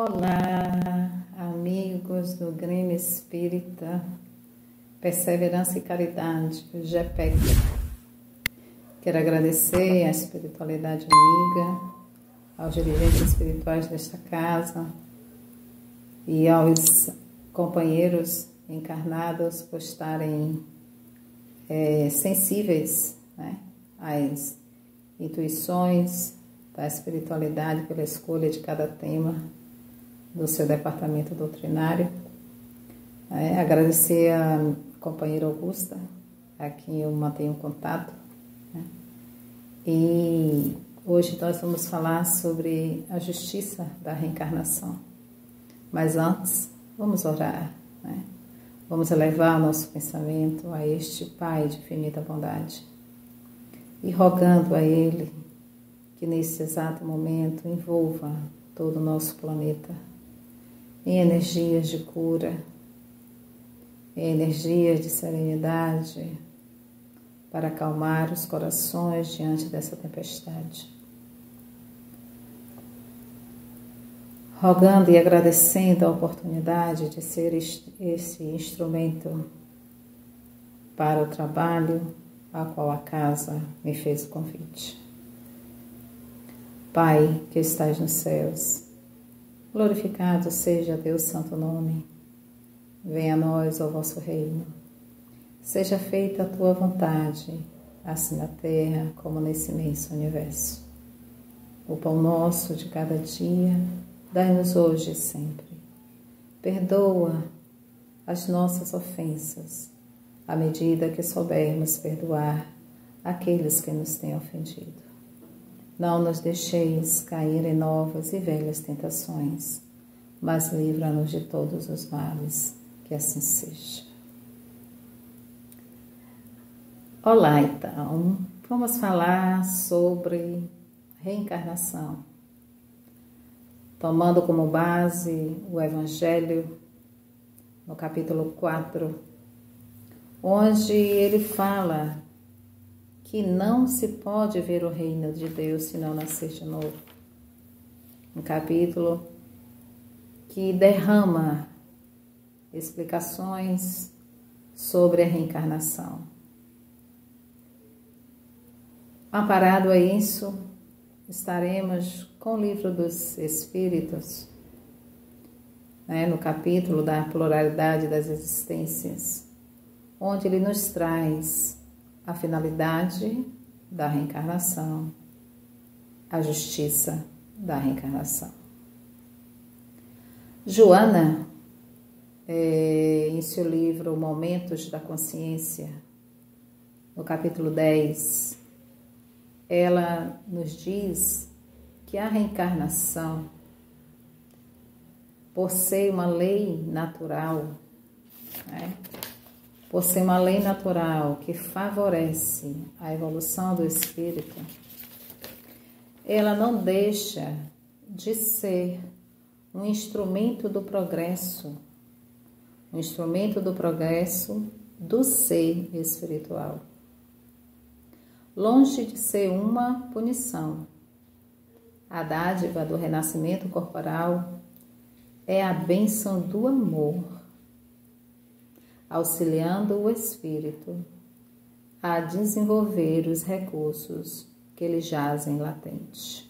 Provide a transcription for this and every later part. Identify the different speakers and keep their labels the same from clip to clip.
Speaker 1: Olá, amigos do Grêmio Espírita Perseverança e Caridade, o GEPEC. Quero agradecer à espiritualidade amiga, aos dirigentes espirituais desta casa e aos companheiros encarnados por estarem sensíveis, né, às intuições da espiritualidade pela escolha de cada tema do seu departamento doutrinário. Agradecer a companheira Augusta, a quem eu mantenho contato, né? E hoje nós vamos falar sobre a justiça da reencarnação. Mas antes, vamos orar, né? Vamos elevar o nosso pensamento a este Pai de infinita bondade e rogando a Ele que nesse exato momento envolva todo o nosso planeta em energias de cura, em energias de serenidade, para acalmar os corações diante dessa tempestade. Rogando e agradecendo a oportunidade de ser esse instrumento para o trabalho a qual a casa me fez o convite. Pai que estais nos céus, glorificado seja Deus santo nome. Venha a nós o vosso reino. Seja feita a tua vontade, assim na terra como nesse imenso universo. O pão nosso de cada dia, dai-nos hoje e sempre. Perdoa as nossas ofensas, à medida que soubermos perdoar aqueles que nos têm ofendido. Não nos deixeis cair em novas e velhas tentações, mas livra-nos de todos os males, que assim seja. Olá, então, vamos falar sobre reencarnação, tomando como base o Evangelho, no capítulo 4, onde ele fala que não se pode ver o reino de Deus se não nascer de novo. Um capítulo que derrama explicações sobre a reencarnação. Amparado a isso, estaremos com o Livro dos Espíritos, né, no capítulo da pluralidade das existências, onde ele nos traz a finalidade da reencarnação, a justiça da reencarnação. Joana, em seu livro Momentos da Consciência, no capítulo 10, ela nos diz que a reencarnação, por ser uma lei natural, né, por ser uma lei natural que favorece a evolução do espírito, ela não deixa de ser um instrumento do progresso, um instrumento do progresso do ser espiritual. Longe de ser uma punição, a dádiva do renascimento corporal é a bênção do amor, auxiliando o espírito a desenvolver os recursos que lhe jazem latente.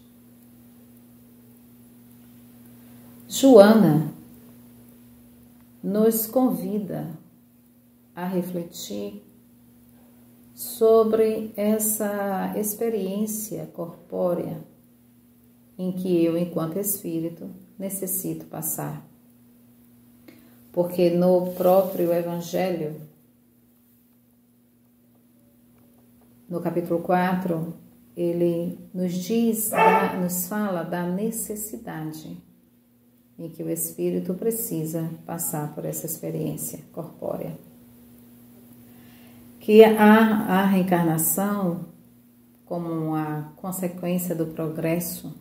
Speaker 1: Joana nos convida a refletir sobre essa experiência corpórea em que eu, enquanto espírito, necessito passar. Porque no próprio Evangelho, no capítulo 4, ele nos fala da necessidade em que o espírito precisa passar por essa experiência corpórea. Que a reencarnação, como uma consequência do progresso,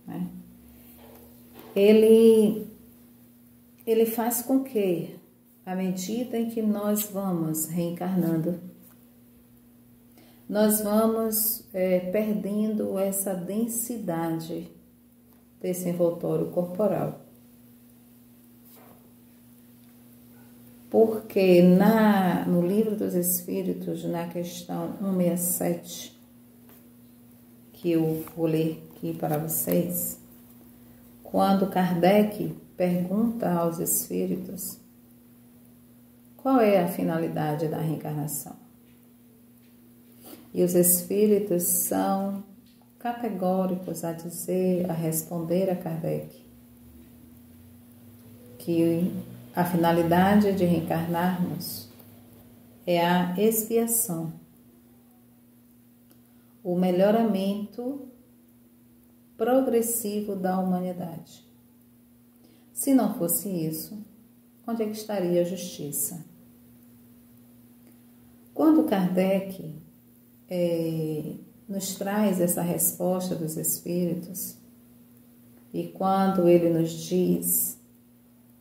Speaker 1: né, ele faz com que, à medida em que nós vamos reencarnando, nós vamos perdendo essa densidade desse envoltório corporal. Porque no Livro dos Espíritos, na questão 167, que eu vou ler aqui para vocês, quando Kardec pergunta aos espíritos qual é a finalidade da reencarnação. E os espíritos são categóricos a responder a Kardec que a finalidade de reencarnarmos é a expiação, o melhoramento progressivo da humanidade. Se não fosse isso, onde é que estaria a justiça? Quando Kardec nos traz essa resposta dos espíritos, e quando ele nos diz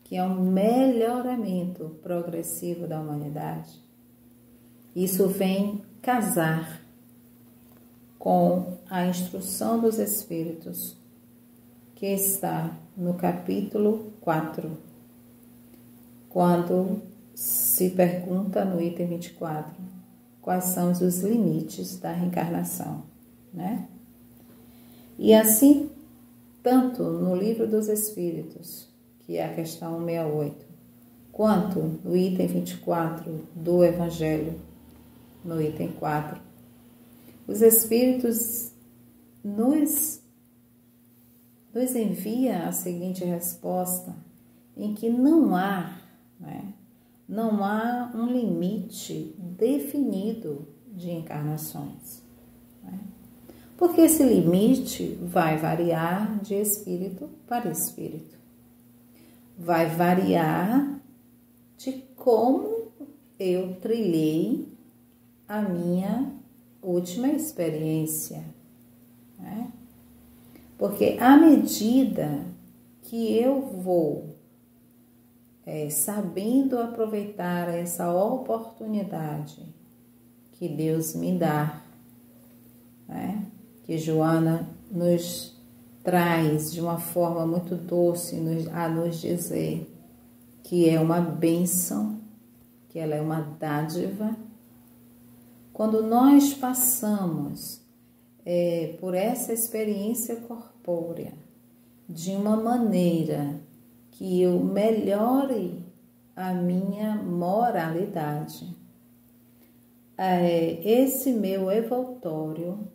Speaker 1: que é um melhoramento progressivo da humanidade, isso vem casar com a instrução dos espíritos, que está no capítulo 4, quando se pergunta no item 24, quais são os limites da reencarnação, né? E assim, tanto no Livro dos Espíritos, que é a questão 168, quanto no item 24 do Evangelho, no item 4, os Espíritos nos envia a seguinte resposta, em que não há um limite definido de encarnações, né? Porque esse limite vai variar de espírito para espírito, vai variar de como eu trilhei a minha última experiência, né? Porque à medida que eu vou sabendo aproveitar essa oportunidade que Deus me dá, né? Que Joana nos traz de uma forma muito doce a nos dizer que é uma bênção, que ela é uma dádiva. Quando nós passamos por essa experiência corpórea de uma maneira que eu melhore a minha moralidade, esse meu evoltório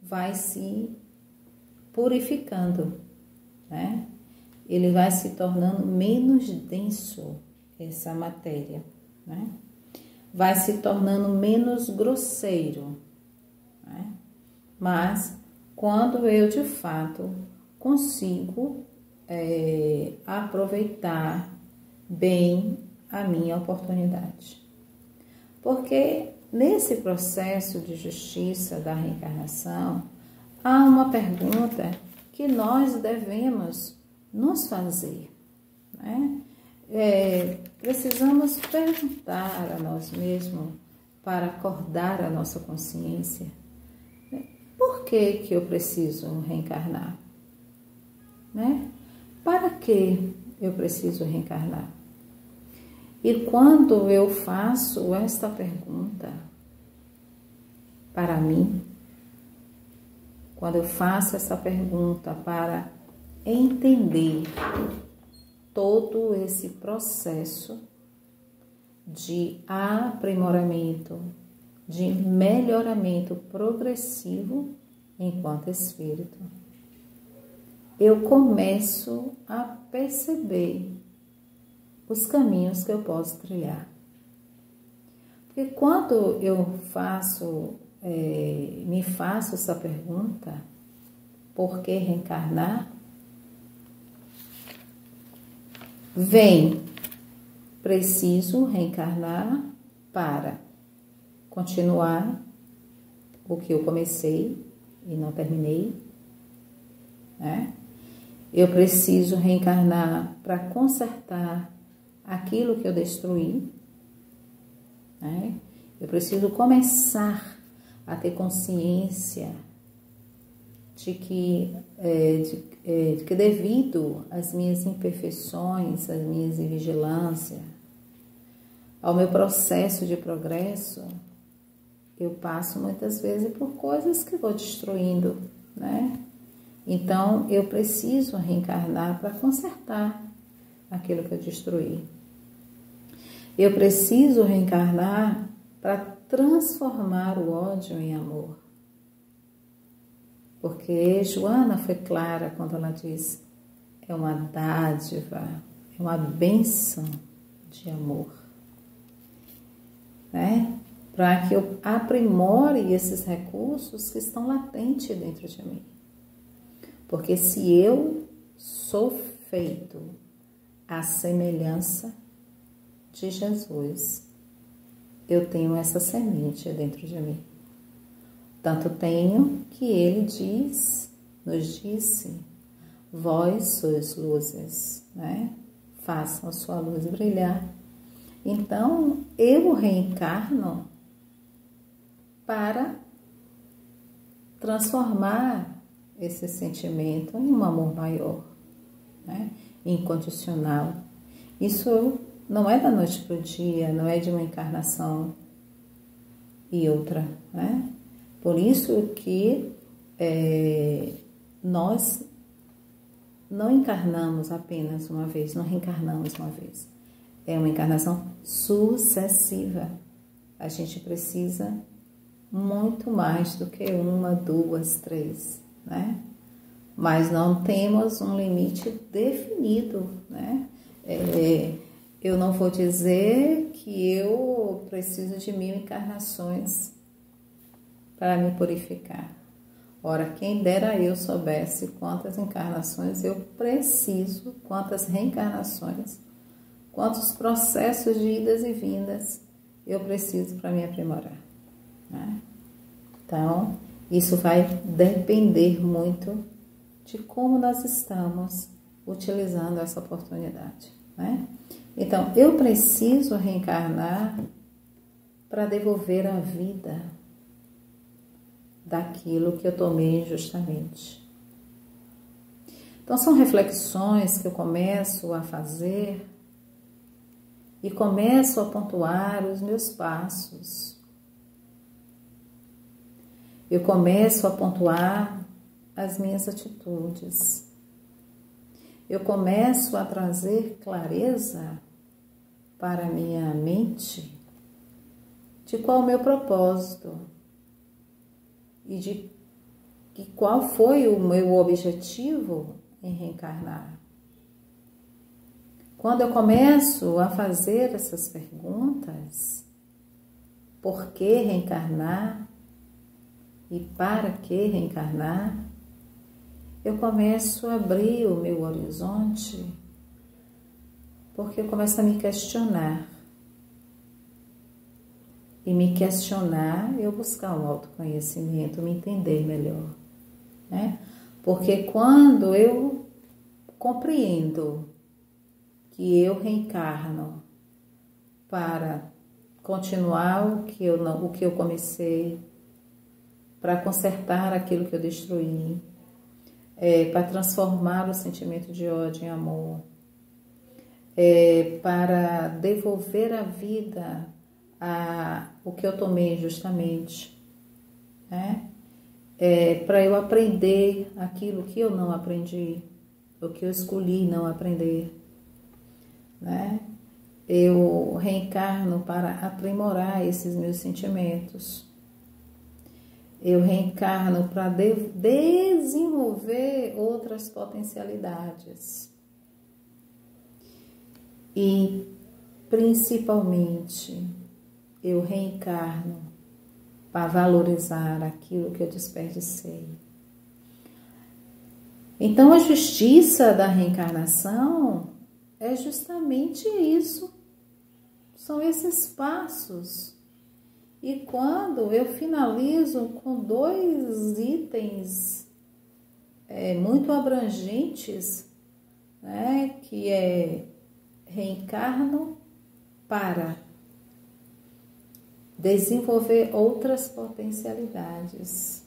Speaker 1: vai se purificando, né? Ele vai se tornando menos denso, essa matéria, né? Vai se tornando menos grosseiro, né? Mas quando eu de fato consigo aproveitar bem a minha oportunidade. Porque nesse processo de justiça da reencarnação, há uma pergunta que nós devemos nos fazer, né? Precisamos perguntar a nós mesmos para acordar a nossa consciência. Por que eu preciso reencarnar? Né? Para que eu preciso reencarnar? E quando eu faço esta pergunta para mim, quando eu faço essa pergunta para entender todo esse processo de aprimoramento, de melhoramento progressivo enquanto espírito, eu começo a perceber os caminhos que eu posso trilhar. Porque quando eu me faço essa pergunta, por que reencarnar? Preciso reencarnar para continuar o que eu comecei e não terminei, né? Eu preciso reencarnar para consertar aquilo que eu destruí, né? Eu preciso começar a ter consciência de que devido às minhas imperfeições, às minhas invigilâncias, ao meu processo de progresso, eu passo muitas vezes por coisas que vou destruindo, né? Então, eu preciso reencarnar para consertar aquilo que eu destruí. Eu preciso reencarnar para transformar o ódio em amor. Porque Joana foi clara quando ela disse, é uma dádiva, é uma bênção de amor, né? Para que eu aprimore esses recursos que estão latentes dentro de mim. Porque se eu sou feito à semelhança de Jesus, eu tenho essa semente dentro de mim. Tanto tenho que ele nos disse, vós sois luzes, né? Façam a sua luz brilhar. Então, eu reencarno para transformar esse sentimento em um amor maior, né? Incondicional. Isso não é da noite para o dia, não é de uma encarnação e outra, né? Por isso que nós não encarnamos apenas uma vez, não reencarnamos uma vez. É uma encarnação sucessiva. A gente precisa muito mais do que uma, duas, três, né? Mas não temos um limite definido, né? Eu não vou dizer que eu preciso de 1000 encarnações para me purificar. Ora, quem dera eu soubesse quantas encarnações eu preciso, quantas reencarnações, quantos processos de idas e vindas eu preciso para me aprimorar, né? Então, isso vai depender muito de como nós estamos utilizando essa oportunidade, né? Então, eu preciso reencarnar para devolver a vida daquilo que eu tomei injustamente. Então, são reflexões que eu começo a fazer e começo a pontuar os meus passos. Eu começo a pontuar as minhas atitudes. Eu começo a trazer clareza para a minha mente de qual é o meu propósito e de qual foi o meu objetivo em reencarnar. Quando eu começo a fazer essas perguntas, por que reencarnar e para que reencarnar, eu começo a abrir o meu horizonte, porque eu começo a me questionar. E me questionar, eu buscar um autoconhecimento, me entender melhor, né? Porque quando eu compreendo que eu reencarno para continuar o que eu comecei, para consertar aquilo que eu destruí, para transformar o sentimento de ódio em amor, para devolver a vida o que eu tomei injustamente, né? Para eu aprender aquilo que eu não aprendi, o que eu escolhi não aprender, né? Eu reencarno para aprimorar esses meus sentimentos. Eu reencarno para desenvolver outras potencialidades. E, principalmente, eu reencarno para valorizar aquilo que eu desperdicei. Então, a justiça da reencarnação é justamente isso. São esses passos. E quando eu finalizo com 2 itens muito abrangentes, né, que é reencarno para desenvolver outras potencialidades,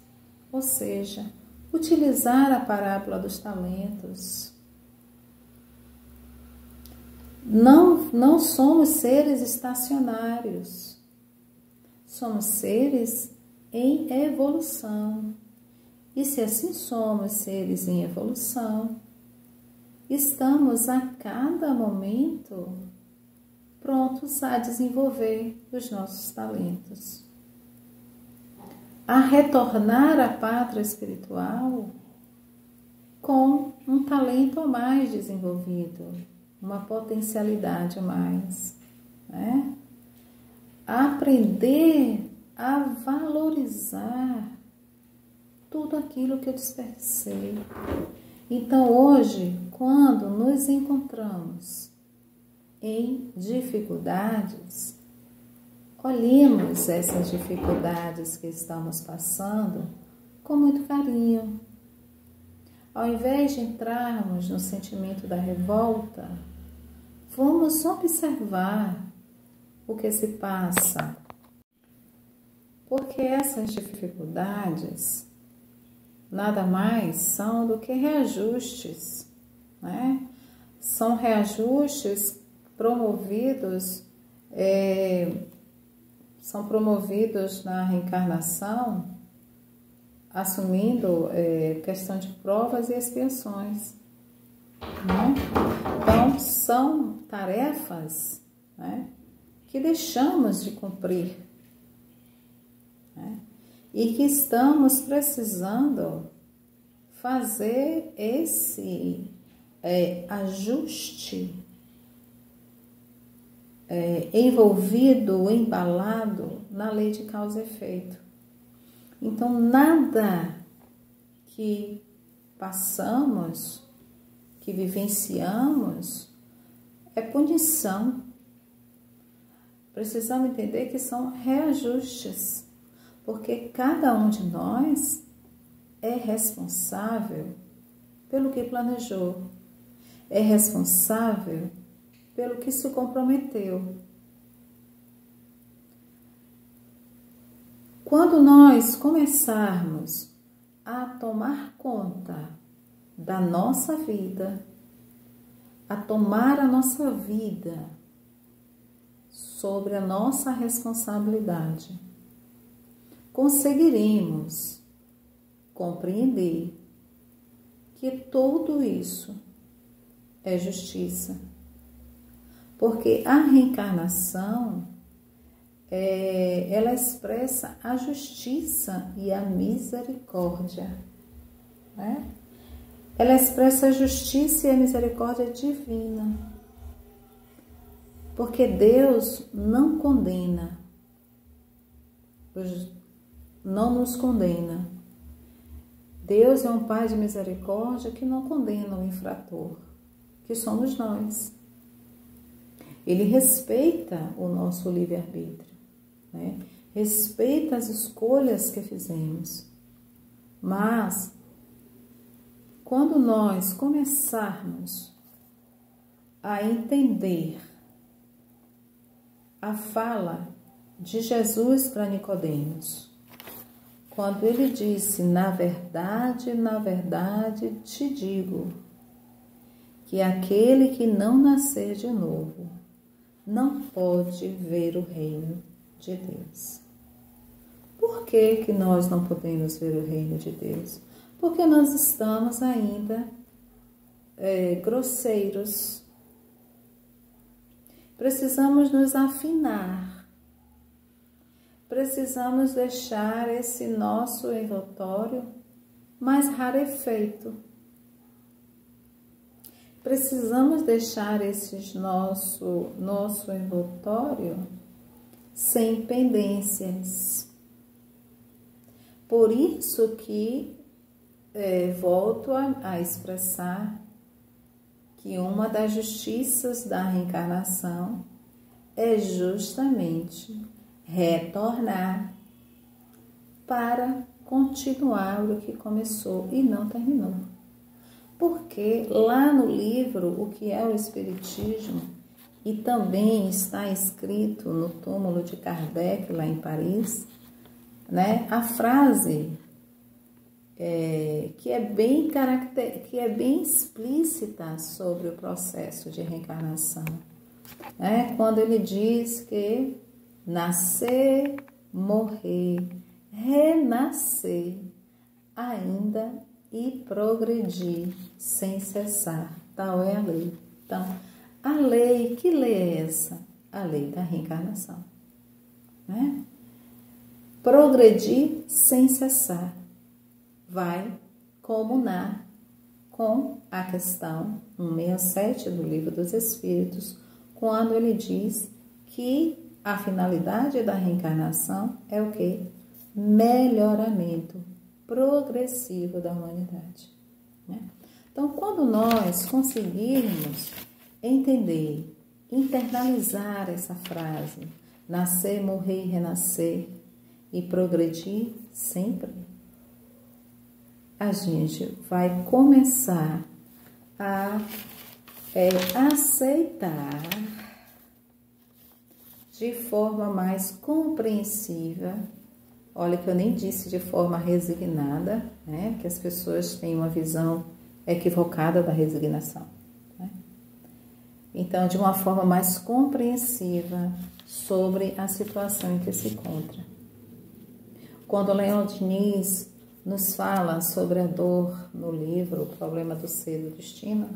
Speaker 1: ou seja, utilizar a parábola dos talentos, Não somos seres estacionários, somos seres em evolução. E se assim somos seres em evolução, estamos a cada momento prontos a desenvolver os nossos talentos, a retornar à pátria espiritual com um talento a mais desenvolvido, uma potencialidade a mais, né? Aprender a valorizar tudo aquilo que eu desperdicei. Então hoje, quando nos encontramos em dificuldades, olhemos essas dificuldades que estamos passando com muito carinho. Ao invés de entrarmos no sentimento da revolta, vamos observar o que se passa. Porque essas dificuldades nada mais são do que reajustes, né? São reajustes promovidos na reencarnação, assumindo questão de provas e expiações, né? Então, são tarefas, né, que deixamos de cumprir, né, e que estamos precisando fazer esse ajuste envolvido, embalado na lei de causa e efeito. Então, nada que passamos, que vivenciamos, é punição. Precisamos entender que são reajustes, porque cada um de nós é responsável pelo que planejou, é responsável pelo que se comprometeu. Quando nós começarmos a tomar conta da nossa vida, a tomar a nossa vida sobre a nossa responsabilidade, conseguiremos compreender que tudo isso é justiça. Porque a reencarnação, ela expressa a justiça e a misericórdia, né? Ela expressa a justiça e a misericórdia divina. Porque Deus não condena, não nos condena. Deus é um Pai de misericórdia que não condena o infrator, que somos nós. Ele respeita o nosso livre-arbítrio, né? Respeita as escolhas que fizemos. Mas, quando nós começarmos a entender a fala de Jesus para Nicodemos, quando ele disse, na verdade te digo, que aquele que não nascer de novo não pode ver o reino de Deus. Por que nós não podemos ver o reino de Deus? Porque nós estamos ainda grosseiros. Precisamos nos afinar. Precisamos deixar esse nosso envoltório mais rarefeito. Precisamos deixar esse nosso envoltório sem pendências. Por isso que volto a expressar que uma das justiças da reencarnação é justamente retornar para continuar o que começou e não terminou. Porque lá no livro O que é o Espiritismo, e também está escrito no túmulo de Kardec, lá em Paris, né, a frase que é bem explícita sobre o processo de reencarnação. Quando ele diz que nascer, morrer, renascer ainda e progredir sem cessar. Tal é a lei. Então, a lei, que lei é essa? A lei da reencarnação. Progredir sem cessar. Vai comunar com a questão 167 do Livro dos Espíritos, quando ele diz que a finalidade da reencarnação é o quê? Melhoramento progressivo da humanidade. Então, quando nós conseguirmos entender, internalizar essa frase, nascer, morrer e renascer, e progredir sempre, a gente vai começar a aceitar de forma mais compreensiva. Olha que eu nem disse de forma resignada, que as pessoas têm uma visão equivocada da resignação. Então, de uma forma mais compreensiva sobre a situação em que se encontra. Quando Leon Denis nos fala sobre a dor no livro O Problema do Ser e do Destino,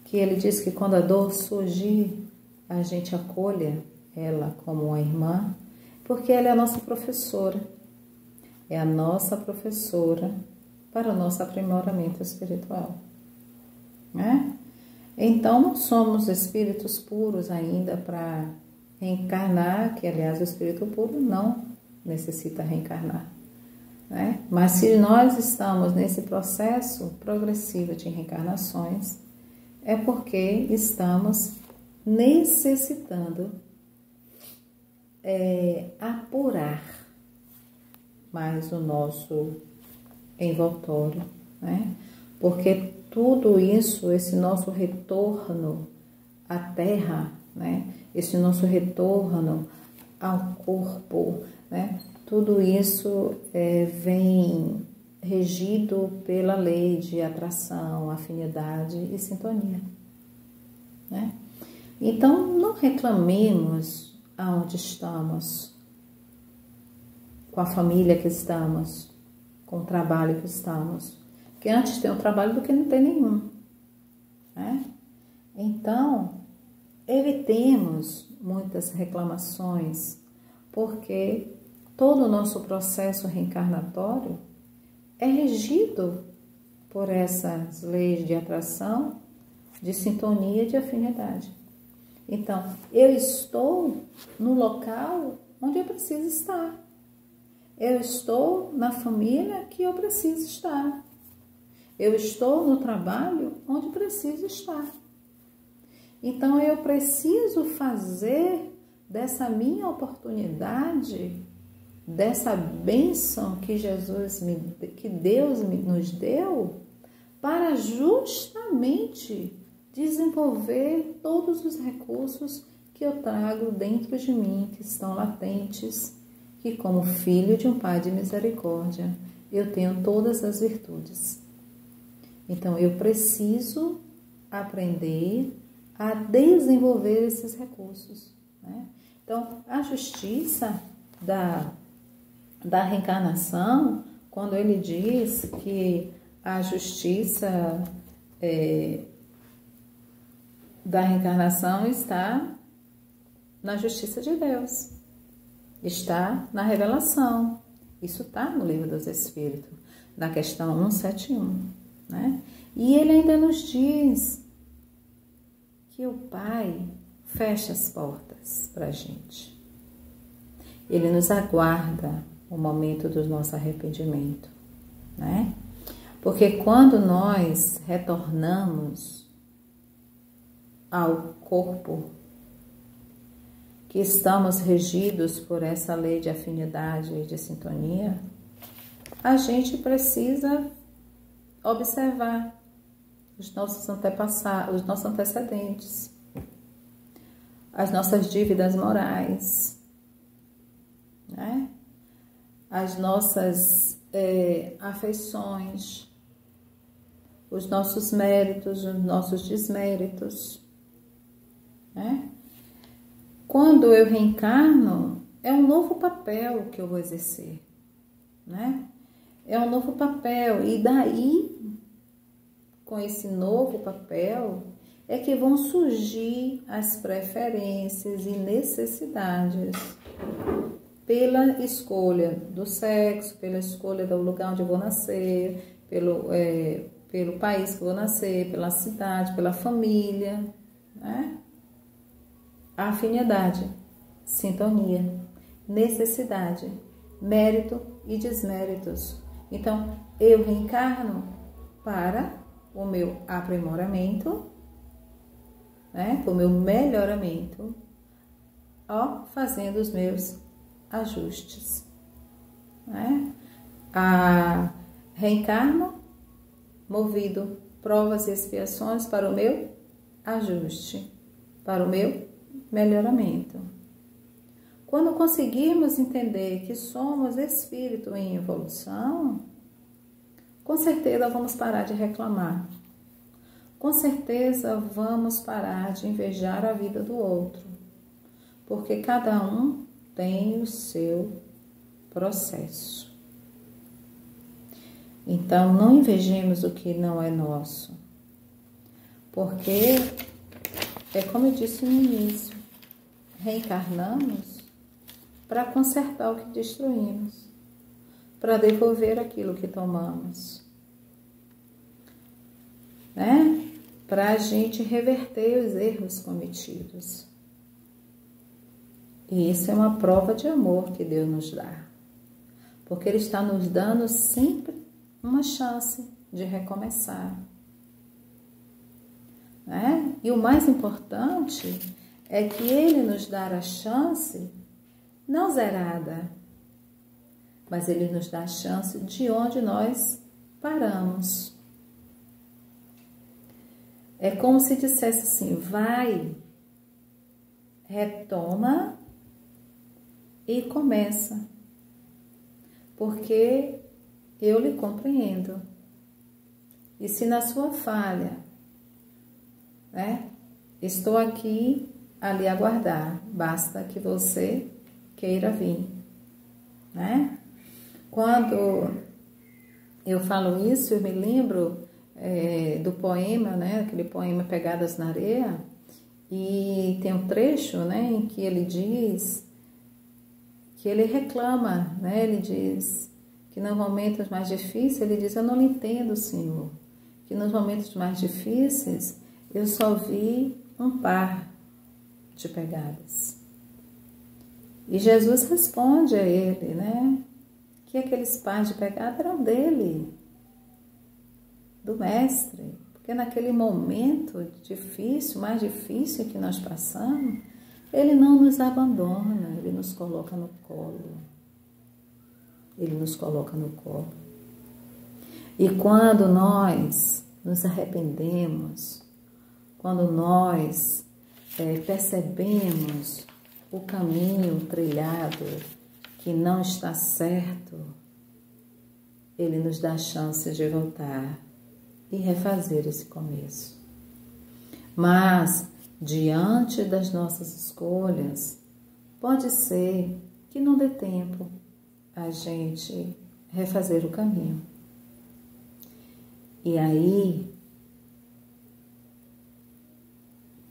Speaker 1: que ele diz que quando a dor surgir, a gente acolha ela como uma irmã, porque ela é a nossa professora. É a nossa professora para o nosso aprimoramento espiritual. Então, não somos espíritos puros ainda para reencarnar, que aliás o espírito puro não necessita reencarnar. Mas se nós estamos nesse processo progressivo de reencarnações, é porque estamos necessitando apurar mais o nosso envoltório, porque tudo isso, esse nosso retorno à Terra, esse nosso retorno ao corpo, tudo isso vem regido pela lei de atração, afinidade e sintonia. Então, não reclamemos aonde estamos, com a família que estamos, com o trabalho que estamos, porque antes tem um trabalho do que não tem nenhum. Então, evitemos muitas reclamações, porque todo o nosso processo reencarnatório é regido por essas leis de atração, de sintonia e de afinidade. Então, eu estou no local onde eu preciso estar. Eu estou na família que eu preciso estar. Eu estou no trabalho onde preciso estar. Então, eu preciso fazer dessa minha oportunidade, dessa bênção que Deus nos deu, para justamente desenvolver todos os recursos que eu trago dentro de mim, que estão latentes, que como filho de um Pai de misericórdia, eu tenho todas as virtudes. Então, eu preciso aprender a desenvolver esses recursos. Então, a justiça da reencarnação, quando ele diz que a justiça da reencarnação está na justiça de Deus, está na revelação. Isso está no Livro dos Espíritos, na questão 171. E ele ainda nos diz que o Pai fecha as portas para a gente. Ele nos aguarda o momento do nosso arrependimento, Porque quando nós retornamos ao corpo, que estamos regidos por essa lei de afinidade e de sintonia, a gente precisa observar os nossos antepassados, os nossos antecedentes, as nossas dívidas morais, as nossas afeições, os nossos méritos, os nossos desméritos, né? Quando eu reencarno, é um novo papel que eu vou exercer, né? É um novo papel, e daí, com esse novo papel, é que vão surgir as preferências e necessidades pela escolha do sexo, pela escolha do lugar onde eu vou nascer, pelo país que eu vou nascer, pela cidade, pela família, né? Afinidade, sintonia, necessidade, mérito e desméritos. Então, eu reencarno para o meu aprimoramento, né? Para o meu melhoramento, fazendo os meus ajustes, né? Reencarno movido provas e expiações para o meu ajuste, para o meu melhoramento. Quando conseguirmos entender que somos espírito em evolução, com certeza vamos parar de reclamar. Com certeza vamos parar de invejar a vida do outro, porque cada um tem o seu processo. Então, não invejemos o que não é nosso, porque é como eu disse no início, reencarnamos para consertar o que destruímos, para devolver aquilo que tomamos, né? Para a gente reverter os erros cometidos. E isso é uma prova de amor que Deus nos dá, porque Ele está nos dando sempre uma chance de recomeçar, né? E o mais importante é que Ele nos dá a chance não zerada, mas Ele nos dá a chance de onde nós paramos. É como se dissesse assim, vai, retoma e começa, porque eu lhe compreendo. E se na sua falha, né, estou aqui a lhe aguardar, basta que você queira vir, né? Quando eu falo isso, eu me lembro do poema, né, aquele poema Pegadas na Areia, e tem um trecho, né, em que ele diz, que ele reclama, né, ele diz que nos momentos mais difíceis, ele diz, eu não entendo, Senhor, que nos momentos mais difíceis eu só vi um par de pegadas. E Jesus responde a ele, né, que aqueles pares de pegadas eram dele, do Mestre, porque naquele momento difícil, mais difícil que nós passamos, Ele não nos abandona, Ele nos coloca no colo. Ele nos coloca no colo. E quando nós nos arrependemos, quando nós percebemos o caminho trilhado que não está certo, Ele nos dá a chance de voltar e refazer esse começo. Mas, diante das nossas escolhas, pode ser que não dê tempo a gente refazer o caminho. E aí,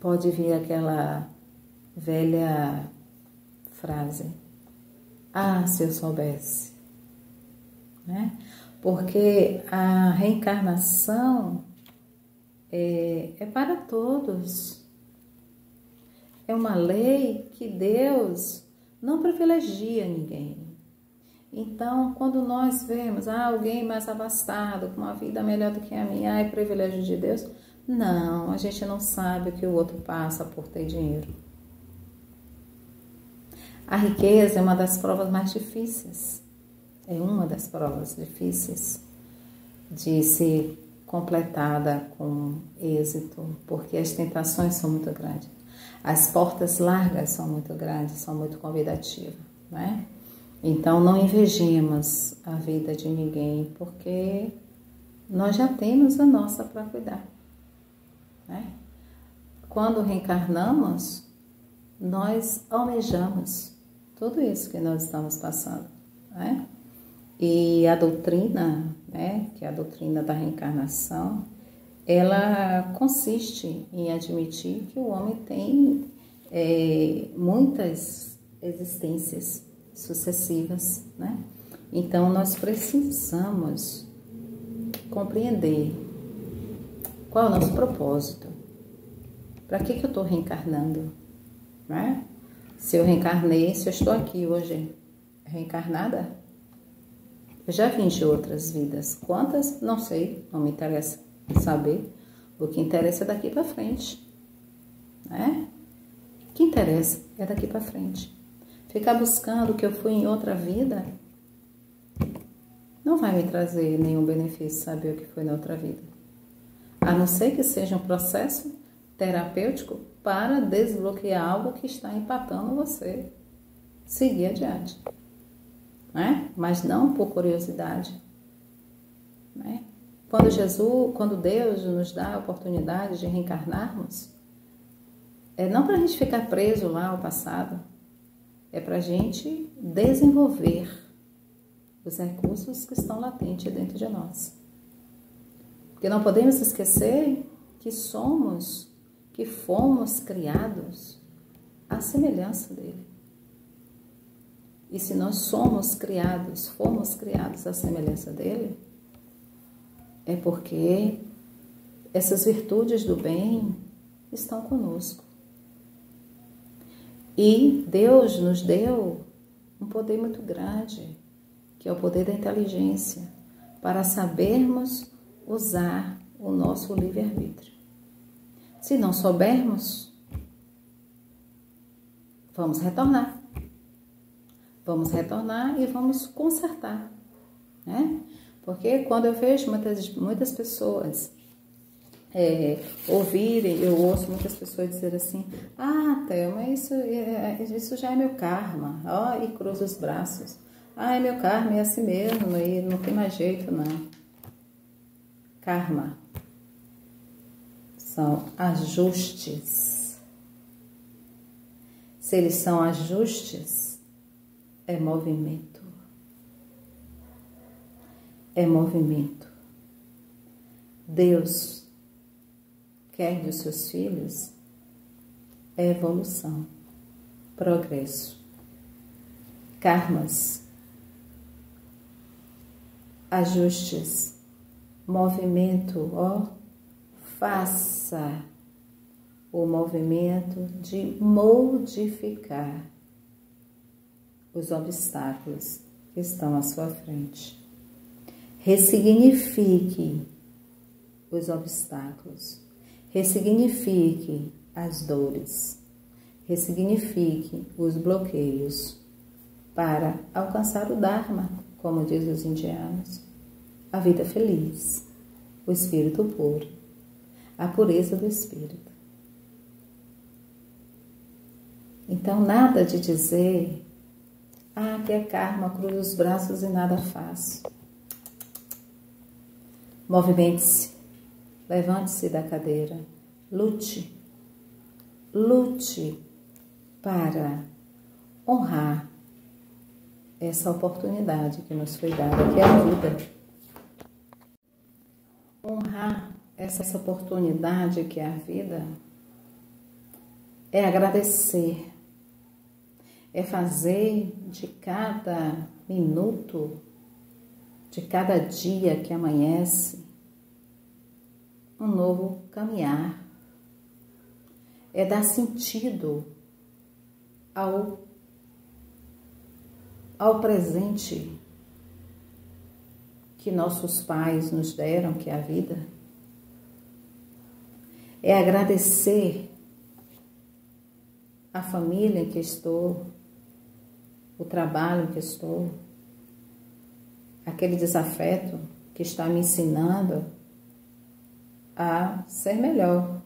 Speaker 1: pode vir aquela velha frase, ah, se eu soubesse, né? Porque a reencarnação é para todos. É uma lei que Deus não privilegia ninguém. Então, quando nós vemos alguém mais abastado, com uma vida melhor do que a minha, é privilégio de Deus? Não, a gente não sabe o que o outro passa por ter dinheiro. A riqueza é uma das provas mais difíceis. É uma das provas difíceis de ser completada com êxito, porque as tentações são muito grandes. As portas largas são muito grandes, são muito convidativas, né? Então não invejemos a vida de ninguém, porque nós já temos a nossa para cuidar, né? Quando reencarnamos, nós almejamos tudo isso que nós estamos passando, né? E a doutrina, né, que é a doutrina da reencarnação, ela consiste em admitir que o homem tem muitas existências sucessivas, né? Então nós precisamos compreender qual é o nosso propósito. Para que eu estou reencarnando, né? Se eu reencarnei, se eu estou aqui hoje reencarnada, eu já vim de outras vidas. Quantas? Não sei, não me interessa saber. O que interessa é daqui para frente, né? O que interessa é daqui para frente. Ficar buscando o que eu fui em outra vida não vai me trazer nenhum benefício saber o que foi na outra vida. A não ser que seja um processo terapêutico para desbloquear algo que está empatando você. Seguir adiante, né? Mas não por curiosidade, né? Quando Deus nos dá a oportunidade de reencarnarmos, é não para a gente ficar preso lá ao passado, é para a gente desenvolver os recursos que estão latentes dentro de nós. Porque não podemos esquecer que fomos criados à semelhança dele. E se nós fomos criados à semelhança dele, é porque essas virtudes do bem estão conosco. E Deus nos deu um poder muito grande, que é o poder da inteligência, para sabermos usar o nosso livre-arbítrio. Se não soubermos, vamos retornar. Vamos retornar e vamos consertar, né? Porque quando eu vejo muitas pessoas ouvirem, eu ouço muitas pessoas dizer assim: ah, Thelma, isso já é meu karma, ó, e cruza os braços. Ah, é meu karma, é assim mesmo, e não tem mais jeito, não. Karma são ajustes. Se eles são ajustes, é movimento. É movimento. Deus quer dos seus filhos evolução, progresso. Karmas, ajustes, movimento, ó, faça o movimento de modificar os obstáculos que estão à sua frente. Ressignifique os obstáculos, ressignifique as dores, ressignifique os bloqueios para alcançar o Dharma, como dizem os indianos, a vida feliz, o espírito puro, a pureza do espírito. Então, nada de dizer, ah, que é karma, cruza os braços e nada faço. Movimente-se, levante-se da cadeira, lute para honrar essa oportunidade que nos foi dada, que é a vida. Honrar essa oportunidade que é a vida é agradecer, é fazer de cada minuto, de cada dia que amanhece, um novo caminhar. É dar sentido ao presente que nossos pais nos deram, que é a vida. É agradecer a família em que estou, o trabalho em que estou, aquele desafeto que está me ensinando a ser melhor,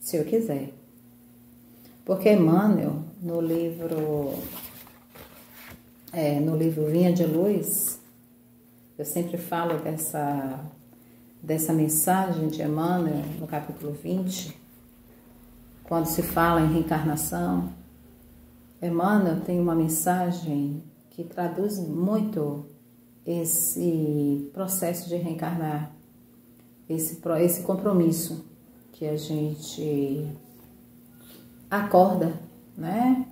Speaker 1: se eu quiser. Porque Emmanuel, no livro no livro Vinha de Luz, eu sempre falo dessa mensagem de Emmanuel, no capítulo 20, quando se fala em reencarnação. Emmanuel tem uma mensagem que traduz muito esse processo de reencarnar, esse compromisso que a gente acorda, né?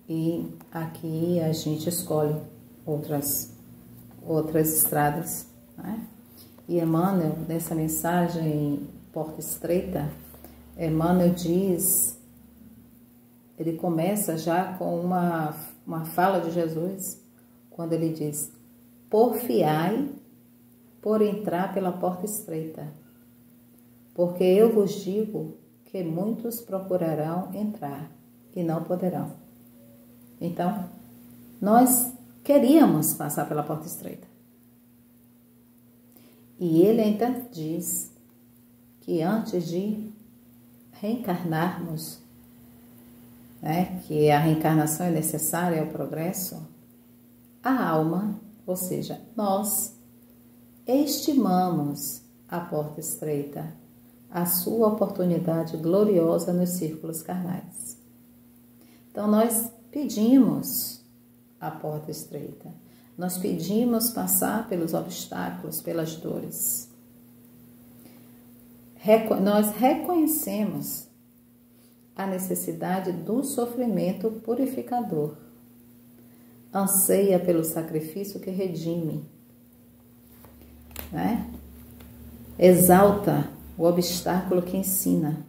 Speaker 1: E aqui a gente escolhe outras estradas, né? E Emmanuel, nessa mensagem Porta Estreita, Emmanuel diz, ele começa já com uma fala de Jesus, quando ele diz: porfiai por entrar pela porta estreita, porque eu vos digo que muitos procurarão entrar e não poderão. Então, nós queríamos passar pela porta estreita. E ele ainda diz que antes de reencarnarmos, né, que a reencarnação é necessária ao progresso, a alma, ou seja, nós estimamos a porta estreita, a sua oportunidade gloriosa nos círculos carnais. Então, nós pedimos a porta estreita, nós pedimos passar pelos obstáculos, pelas dores. Nós reconhecemos a necessidade do sofrimento purificador, anseia pelo sacrifício que redime, né? Exalta o obstáculo que ensina,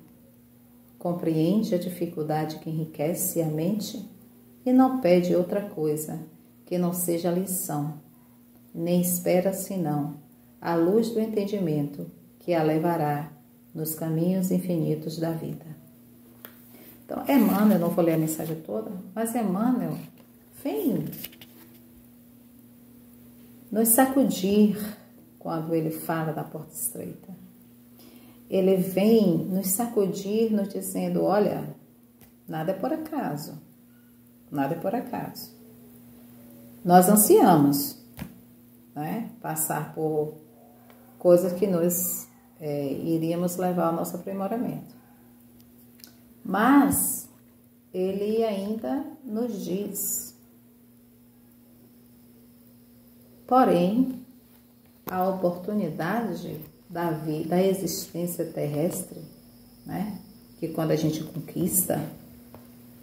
Speaker 1: compreende a dificuldade que enriquece a mente e não pede outra coisa que não seja a lição, nem espera senão a luz do entendimento que a levará nos caminhos infinitos da vida. Então, Emmanuel, não vou ler a mensagem toda, mas Emmanuel vem nos sacudir quando ele fala da porta estreita. Ele vem nos sacudir, nos dizendo: olha, nada é por acaso, nada é por acaso. Nós ansiamos, né, passar por coisas que nós iríamos levar ao nosso aprimoramento. Mas ele ainda nos diz: porém, a oportunidade da existência terrestre, né, que quando a gente conquista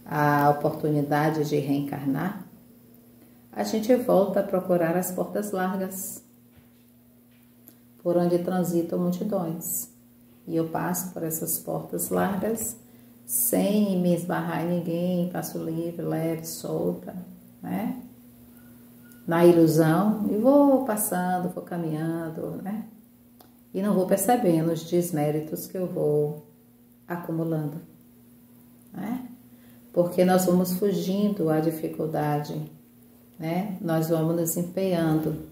Speaker 1: a oportunidade de reencarnar, a gente volta a procurar as portas largas, por onde transitam multidões. E eu passo por essas portas largas sem me esbarrar em ninguém, passo livre, leve, solta, né? Na ilusão, e vou passando, vou caminhando, né? E não vou percebendo os desméritos que eu vou acumulando, né? Porque nós vamos fugindo à dificuldade, né? Nós vamos nos empenhando,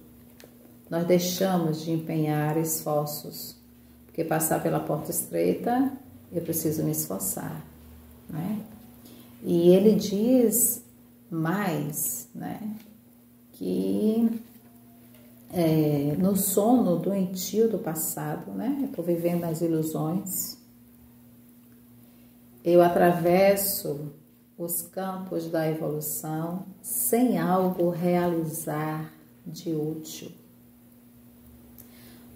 Speaker 1: nós deixamos de empenhar esforços, porque passar pela porta estreita, eu preciso me esforçar, né? E ele diz mais, né, que no sono doentio do passado, né, eu estou vivendo as ilusões, eu atravesso os campos da evolução sem algo realizar de útil.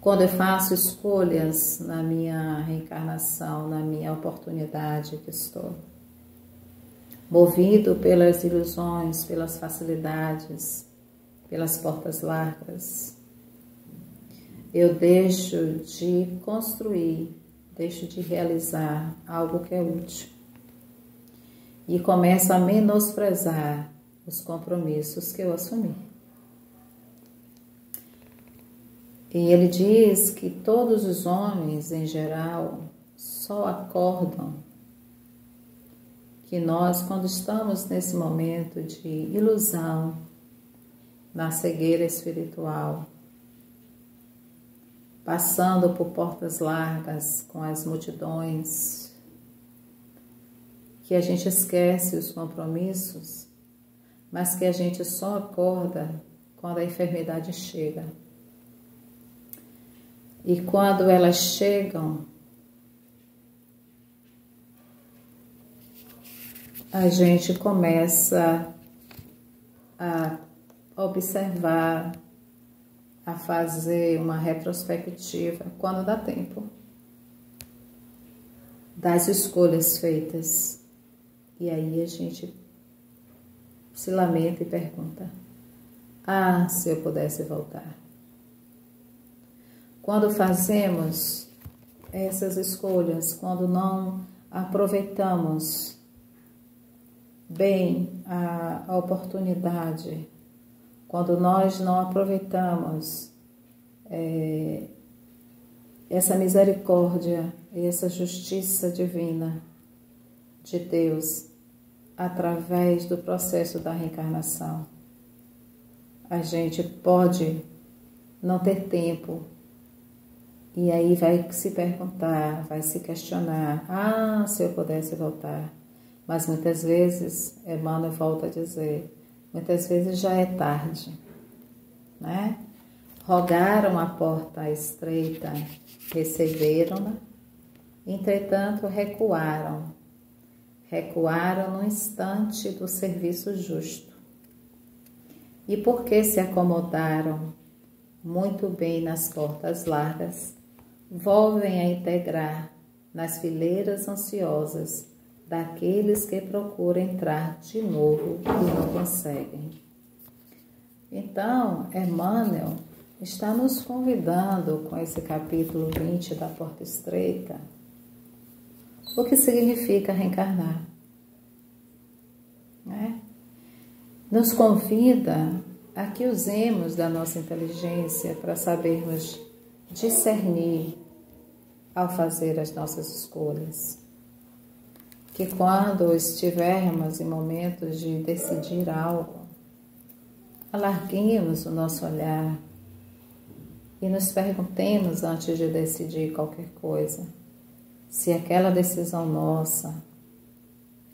Speaker 1: Quando eu faço escolhas na minha reencarnação, na minha oportunidade que estou, movido pelas ilusões, pelas facilidades, pelas portas largas, eu deixo de construir, deixo de realizar algo que é útil e começo a menosprezar os compromissos que eu assumi. E ele diz que todos os homens, em geral, só acordam que nós, quando estamos nesse momento de ilusão, na cegueira espiritual, passando por portas largas com as multidões, que a gente esquece os compromissos, mas que a gente só acorda quando a enfermidade chega. E quando elas chegam, a gente começa a observar, a fazer uma retrospectiva, quando dá tempo, das escolhas feitas. E aí a gente se lamenta e pergunta: ah, se eu pudesse voltar. Quando fazemos essas escolhas, quando não aproveitamos bem a oportunidade, quando nós não aproveitamos essa misericórdia e essa justiça divina de Deus através do processo da reencarnação, a gente pode não ter tempo. E aí vai se perguntar, vai se questionar: ah, se eu pudesse voltar. Mas muitas vezes, Emmanuel volta a dizer, muitas vezes já é tarde, né? Rogaram a porta estreita, receberam-na, entretanto recuaram no instante do serviço justo. E porque se acomodaram muito bem nas portas largas, volvem a integrar nas fileiras ansiosas daqueles que procuram entrar de novo e não conseguem. Então, Emmanuel está nos convidando com esse capítulo 20 da Porta Estreita, o que significa reencarnar, né? Nos convida a que usemos da nossa inteligência para sabermos discernir ao fazer as nossas escolhas. Que quando estivermos em momentos de decidir algo, alarguemos o nosso olhar e nos perguntemos antes de decidir qualquer coisa, se aquela decisão nossa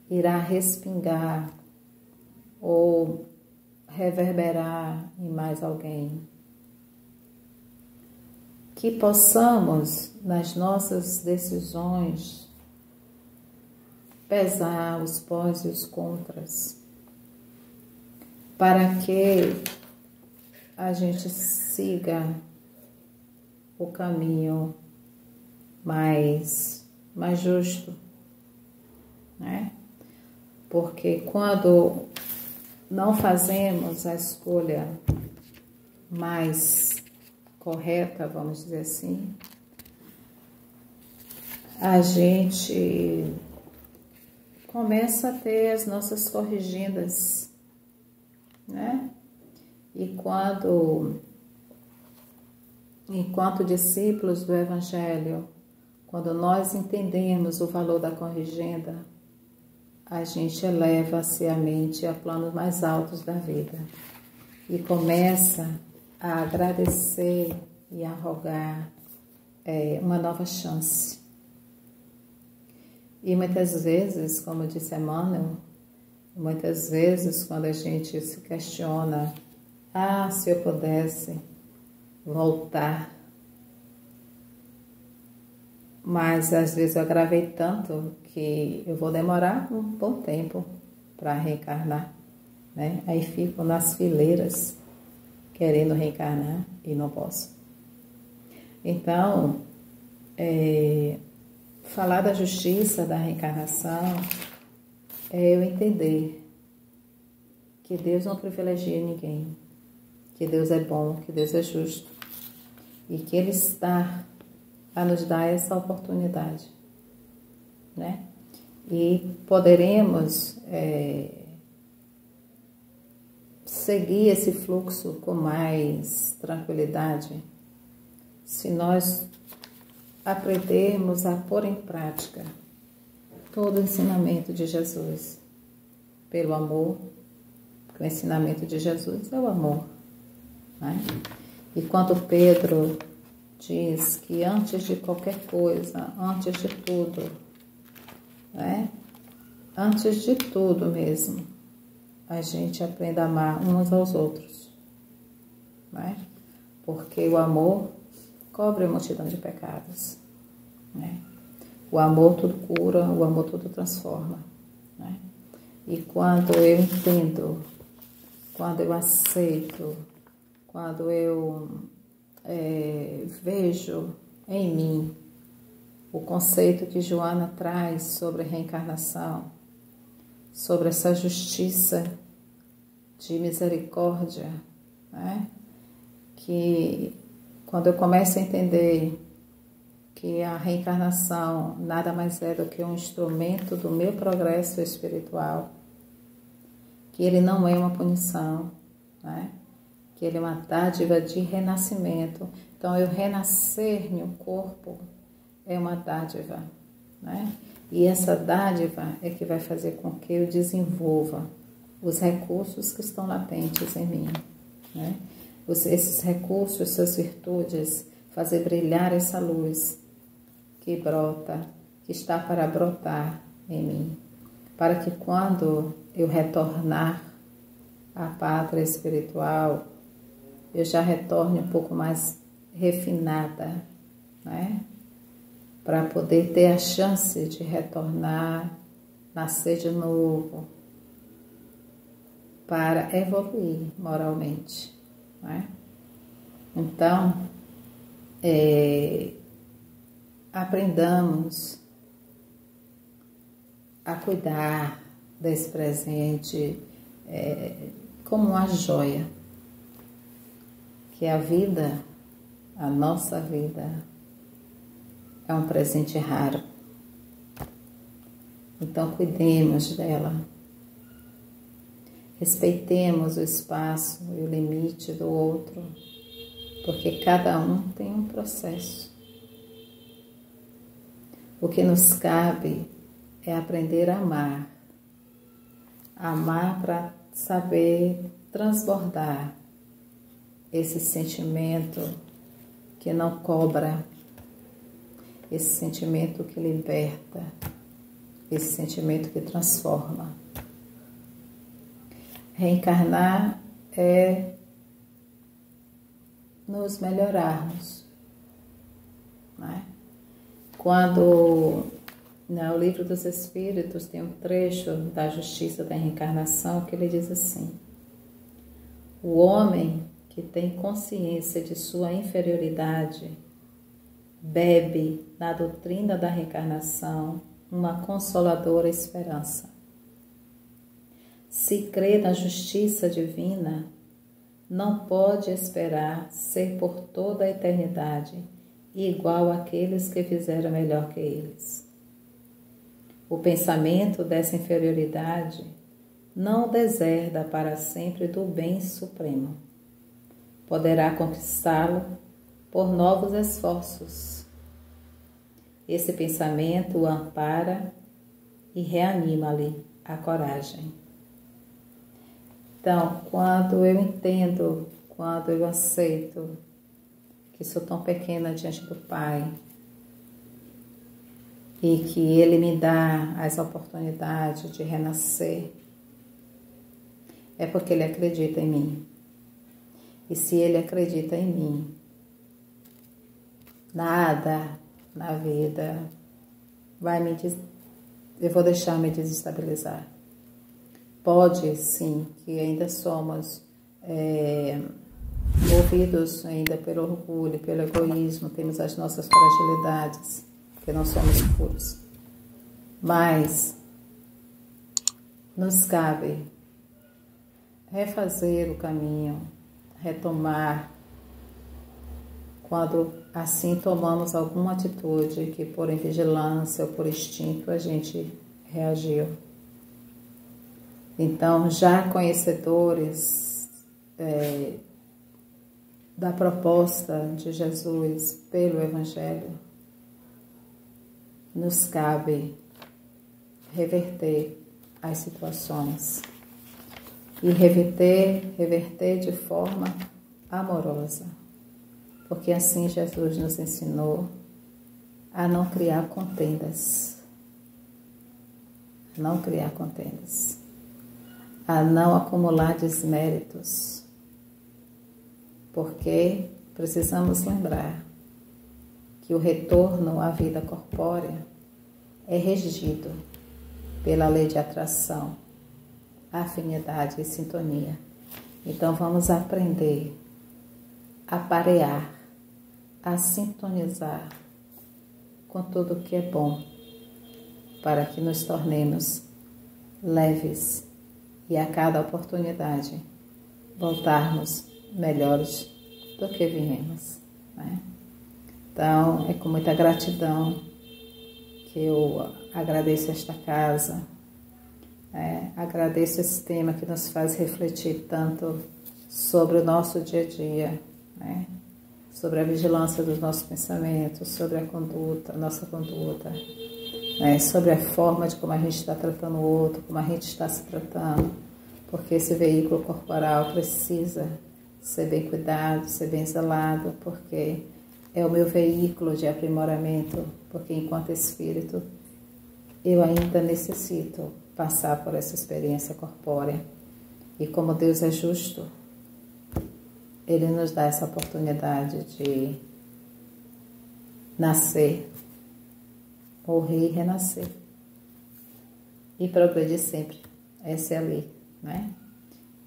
Speaker 1: irá respingar ou reverberar em mais alguém. Que possamos, nas nossas decisões, pesar os pós e os contras, para que a gente siga o caminho mais justo, né? Porque quando não fazemos a escolha mais correta, vamos dizer assim, a gente começa a ter as nossas corrigidas, né? E enquanto discípulos do Evangelho, quando nós entendemos o valor da corrigenda, a gente eleva-se a mente a planos mais altos da vida e começa a agradecer e a rogar uma nova chance. E muitas vezes, como disse Emmanuel, muitas vezes quando a gente se questiona: ah, se eu pudesse voltar. Mas às vezes eu agravei tanto que eu vou demorar um bom tempo para reencarnar, né? Aí fico nas fileiras querendo reencarnar e não posso. Então, falar da justiça da reencarnação é eu entender que Deus não privilegia ninguém, que Deus é bom, que Deus é justo e que Ele está a nos dar essa oportunidade, né? E poderemos seguir esse fluxo com mais tranquilidade se nós aprendermos a pôr em prática todo o ensinamento de Jesus, pelo amor, porque o ensinamento de Jesus é o amor, né? E quando Pedro diz que antes de qualquer coisa, antes de tudo, né? Antes de tudo mesmo, a gente aprenda a amar uns aos outros, né? Porque o amor cobre a multidão de pecados, né? O amor tudo cura, o amor tudo transforma, né? E quando eu entendo, quando eu aceito, quando eu vejo em mim o conceito que Joana traz sobre reencarnação, sobre essa justiça de misericórdia, né? Que quando eu começo a entender que a reencarnação nada mais é do que um instrumento do meu progresso espiritual, que ele não é uma punição, né? Que ele é uma dádiva de renascimento. Então, eu renascer em um corpo é uma dádiva, né? E essa dádiva é que vai fazer com que eu desenvolva os recursos que estão latentes em mim, né? Esses recursos, essas virtudes, fazer brilhar essa luz que brota, que está para brotar em mim, para que quando eu retornar à pátria espiritual, eu já retorne um pouco mais refinada, né? Para poder ter a chance de retornar, nascer de novo, para evoluir moralmente, né? Então, aprendamos a cuidar desse presente como uma joia, que a vida, a nossa vida, é um presente raro. Então, cuidemos dela. Respeitemos o espaço e o limite do outro, porque cada um tem um processo. O que nos cabe é aprender a amar. Amar para saber transbordar esse sentimento que não cobra, esse sentimento que liberta, esse sentimento que transforma. Reencarnar é nos melhorarmos, né? Quando no Livro dos Espíritos tem um trecho da justiça da reencarnação que ele diz assim: o homem que tem consciência de sua inferioridade bebe na doutrina da reencarnação uma consoladora esperança. Se crê na justiça divina, não pode esperar ser por toda a eternidade igual àqueles que fizeram melhor que eles. O pensamento dessa inferioridade não deserda para sempre do bem supremo. Poderá conquistá-lo por novos esforços. Esse pensamento o ampara e reanima-lhe a coragem. Então, quando eu entendo, quando eu aceito que sou tão pequena diante do Pai e que Ele me dá as oportunidades de renascer, é porque Ele acredita em mim. E se Ele acredita em mim, nada na vida eu vou deixar me desestabilizar. Pode sim, que ainda somos movidos ainda pelo orgulho, pelo egoísmo, temos as nossas fragilidades, que não somos puros. Mas nos cabe refazer o caminho, retomar, quando assim tomamos alguma atitude que por invigilância ou por instinto a gente reagiu. Então, já conhecedores da proposta de Jesus pelo Evangelho, nos cabe reverter as situações e reverter de forma amorosa, porque assim Jesus nos ensinou a não criar contendas, a não acumular desméritos, porque precisamos lembrar que o retorno à vida corpórea é regido pela lei de atração, afinidade e sintonia. Então vamos aprender a parear, a sintonizar com tudo que é bom, para que nos tornemos leves e a cada oportunidade voltarmos melhores do que viemos, né? Então é com muita gratidão que eu agradeço esta casa, agradeço esse tema que nos faz refletir tanto sobre o nosso dia a dia, né? Sobre a vigilância dos nossos pensamentos, sobre a conduta, nossa conduta, né? Sobre a forma de como a gente está tratando o outro, como a gente está se tratando, porque esse veículo corporal precisa ser bem cuidado, ser bem zelado, porque é o meu veículo de aprimoramento, porque enquanto espírito eu ainda necessito passar por essa experiência corpórea. E como Deus é justo, Ele nos dá essa oportunidade de nascer, morrer e renascer. E progredir sempre. Essa é a lei, né?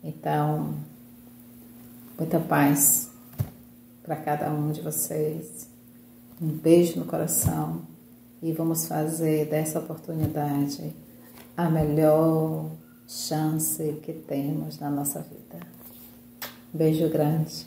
Speaker 1: Então, muita paz para cada um de vocês. Um beijo no coração. E vamos fazer dessa oportunidade a melhor chance que temos na nossa vida. Beijo grande.